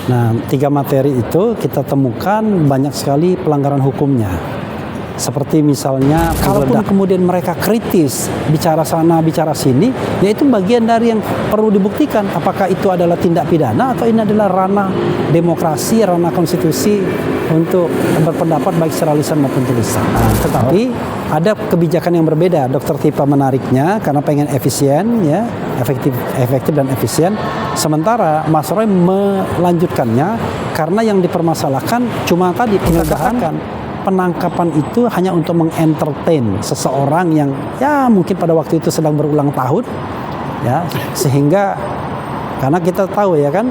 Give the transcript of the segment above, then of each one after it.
Nah, 3 materi itu kita temukan banyak sekali pelanggaran hukumnya. Seperti misalnya, kalaupun kemudian mereka kritis, bicara sana, bicara sini, ya itu bagian dari yang perlu dibuktikan. Apakah itu adalah tindak pidana atau ini adalah ranah demokrasi, ranah konstitusi untuk berpendapat baik secara lisan maupun tulisan. Nah, tetapi ada kebijakan yang berbeda. Dr. Tipa menariknya karena pengen efisien, ya, efektif dan efisien. Sementara Mas Roy melanjutkannya karena yang dipermasalahkan cuma tadi penggeledahan. Penangkapan itu hanya untuk mengentertain seseorang yang ya mungkin pada waktu itu sedang berulang tahun, ya, sehingga karena kita tahu ya kan,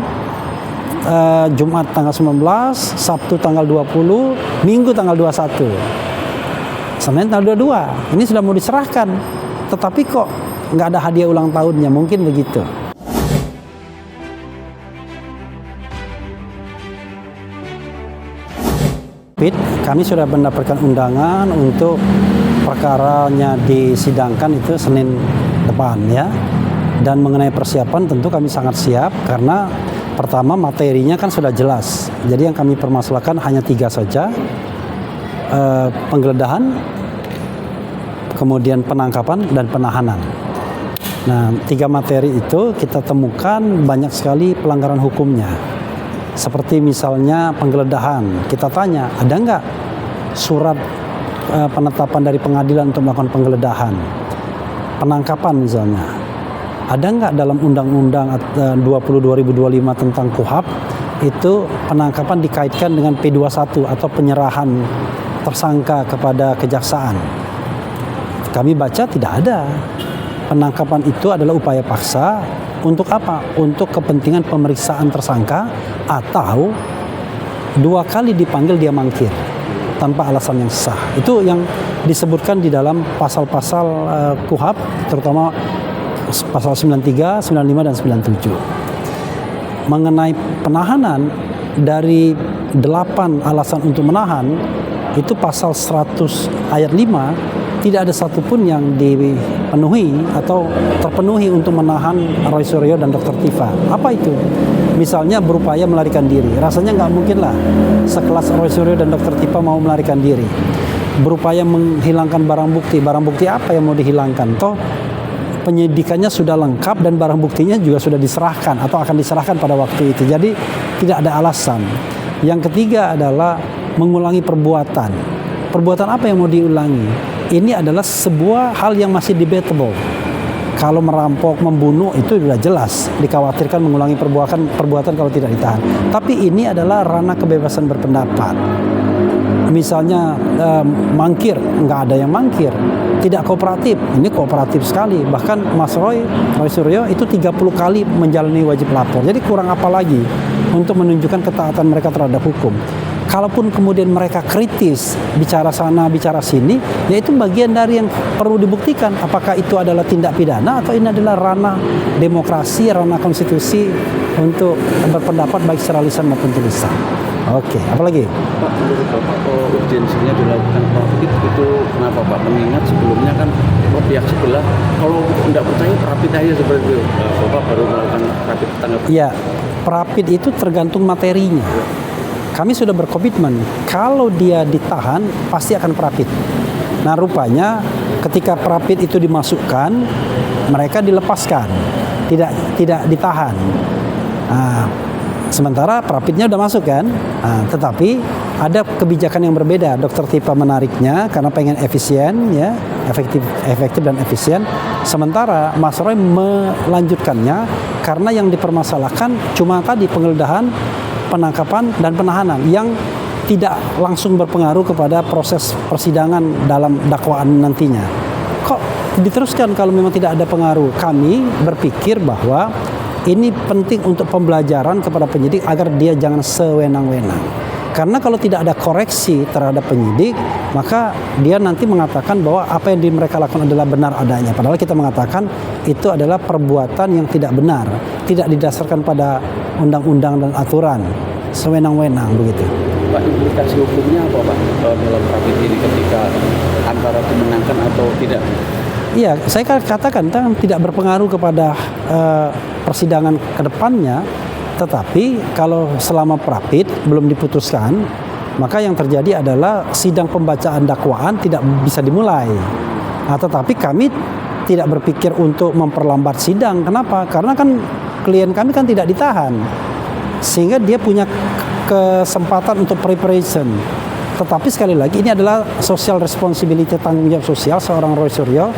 Jumat tanggal 19, Sabtu tanggal 20, Minggu tanggal 21, Senin tanggal 22, ini sudah mau diserahkan, tetapi kok nggak ada hadiah ulang tahunnya, mungkin begitu. Kami sudah mendapatkan undangan untuk perkaranya disidangkan itu Senin depan, ya. Dan mengenai persiapan tentu kami sangat siap karena pertama materinya kan sudah jelas. Jadi yang kami permasalahkan hanya 3 saja. Penggeledahan, kemudian penangkapan dan penahanan. Nah, 3 materi itu kita temukan banyak sekali pelanggaran hukumnya. Seperti misalnya penggeledahan, kita tanya, ada nggak surat penetapan dari pengadilan untuk melakukan penggeledahan? Penangkapan misalnya, ada nggak dalam Undang-Undang 20/2025 tentang KUHP itu penangkapan dikaitkan dengan P21 atau penyerahan tersangka kepada kejaksaan? Kami baca tidak ada. Penangkapan itu adalah upaya paksa. Untuk apa? Untuk kepentingan pemeriksaan tersangka atau 2 kali dipanggil dia mangkir tanpa alasan yang sah. Itu yang disebutkan di dalam pasal-pasal KUHP, terutama pasal 93, 95, dan 97. Mengenai penahanan, dari 8 alasan untuk menahan, itu pasal 100 ayat 5, tidak ada satupun yang dipenuhi atau terpenuhi untuk menahan Roy Suryo dan Dr. Tifa. Apa itu? Misalnya berupaya melarikan diri. Rasanya nggak mungkin lah sekelas Roy Suryo dan Dr. Tifa mau melarikan diri. Berupaya menghilangkan barang bukti. Barang bukti apa yang mau dihilangkan? Toh penyidikannya sudah lengkap dan barang buktinya juga sudah diserahkan atau akan diserahkan pada waktu itu. Jadi tidak ada alasan. Yang ketiga adalah mengulangi perbuatan. Perbuatan apa yang mau diulangi? Ini adalah sebuah hal yang masih debatable. Kalau merampok, membunuh itu sudah jelas dikhawatirkan mengulangi perbuatan kalau tidak ditahan. Tapi ini adalah ranah kebebasan berpendapat. Misalnya mangkir, nggak ada yang mangkir. Tidak kooperatif, ini kooperatif sekali. Bahkan Mas Roy Suryo itu 30 kali menjalani wajib lapor. Jadi kurang apa lagi untuk menunjukkan ketaatan mereka terhadap hukum. Kalaupun kemudian mereka kritis, bicara sana, bicara sini, ya itu bagian dari yang perlu dibuktikan. Apakah itu adalah tindak pidana atau ini adalah ranah demokrasi, ranah konstitusi untuk berpendapat baik secara lisan maupun tulisan. Oke, apalagi? Pak, menurut Bapak urgensinya dilakukan rapid itu kenapa Pak? Mengingat sebelumnya kan pihak sebelah kalau tidak percaya rapid aja seperti itu. Bapak baru melakukan rapid tanggapan. Iya, rapid itu tergantung materinya. Kami sudah berkomitmen, kalau dia ditahan, pasti akan perapit. Nah, rupanya ketika perapit itu dimasukkan, mereka dilepaskan, tidak ditahan. Nah, sementara perapitnya udah masuk kan, tetapi ada kebijakan yang berbeda. Dr. Tipa menariknya karena pengen efisien, ya, efektif dan efisien. Sementara Mas Roy melanjutkannya karena yang dipermasalahkan cuma tadi penggeledahan, penangkapan dan penahanan yang tidak langsung berpengaruh kepada proses persidangan dalam dakwaan nantinya. Kok diteruskan kalau memang tidak ada pengaruh? Kami berpikir bahwa ini penting untuk pembelajaran kepada penyidik agar dia jangan sewenang-wenang. Karena kalau tidak ada koreksi terhadap penyidik, maka dia nanti mengatakan bahwa apa yang mereka lakukan adalah benar adanya. Padahal kita mengatakan itu adalah perbuatan yang tidak benar, tidak didasarkan pada undang-undang dan aturan, sewenang-wenang begitu. Pak, implikasi hukumnya apa Pak dalam rapid ini ketika antara dimenangkan atau tidak? Iya, saya katakan tidak berpengaruh kepada persidangan ke depannya. Tetapi kalau selama prapit belum diputuskan, maka yang terjadi adalah sidang pembacaan dakwaan tidak bisa dimulai. Nah, tetapi kami tidak berpikir untuk memperlambat sidang. Kenapa? Karena kan klien kami kan tidak ditahan, sehingga dia punya kesempatan untuk preparation. Tetapi sekali lagi ini adalah social responsibility, tanggung jawab sosial seorang Roy Suryo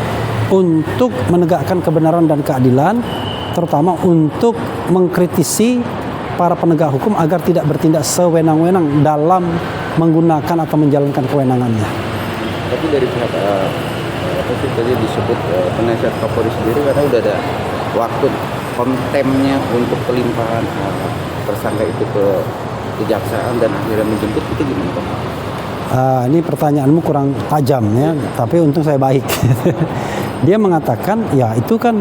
untuk menegakkan kebenaran dan keadilan, terutama untuk mengkritisi para penegak hukum agar tidak bertindak sewenang-wenang dalam menggunakan atau menjalankan kewenangannya. Tapi dari pihak apa sih tadi disebut penasihat Kapolri sendiri karena udah ada waktu kontemnya untuk pelimpahan tersangka itu ke kejaksaan dan akhirnya menjemput, itu gimana Pak? Ini pertanyaanmu kurang tajam ya, tapi untung saya baik. Dia mengatakan ya itu kan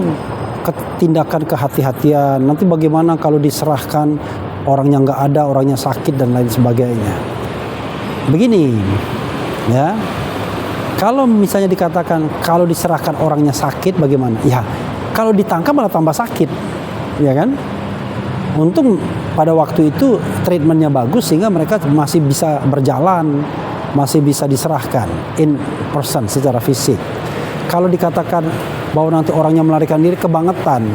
tindakan kehati-hatian, nanti bagaimana kalau diserahkan orangnya nggak ada, orangnya sakit dan lain sebagainya. Begini ya, kalau misalnya dikatakan kalau diserahkan orangnya sakit bagaimana? Ya kalau ditangkap malah tambah sakit, ya kan? Untung pada waktu itu treatmentnya bagus sehingga mereka masih bisa berjalan, masih bisa diserahkan in person secara fisik. Kalau dikatakan bahwa nanti orangnya melarikan diri, kebangetan.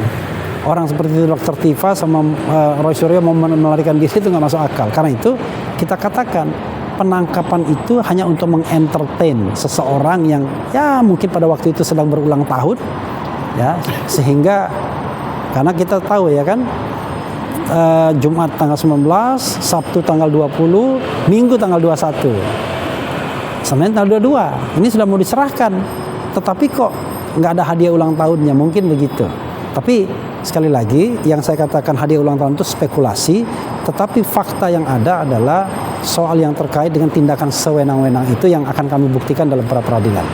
Orang seperti Dr. Tifa sama Roy Suryo mau melarikan diri itu nggak masuk akal. Karena itu kita katakan penangkapan itu hanya untuk mengentertain seseorang yang ya mungkin pada waktu itu sedang berulang tahun, ya sehingga karena kita tahu ya kan. Jumat tanggal 19, Sabtu tanggal 20, Minggu tanggal 21, Senin tanggal 22. Ini sudah mau diserahkan, tetapi kok nggak ada hadiah ulang tahunnya, mungkin begitu. Tapi sekali lagi yang saya katakan hadiah ulang tahun itu spekulasi, tetapi fakta yang ada adalah soal yang terkait dengan tindakan sewenang-wenang itu yang akan kami buktikan dalam pra peradilan.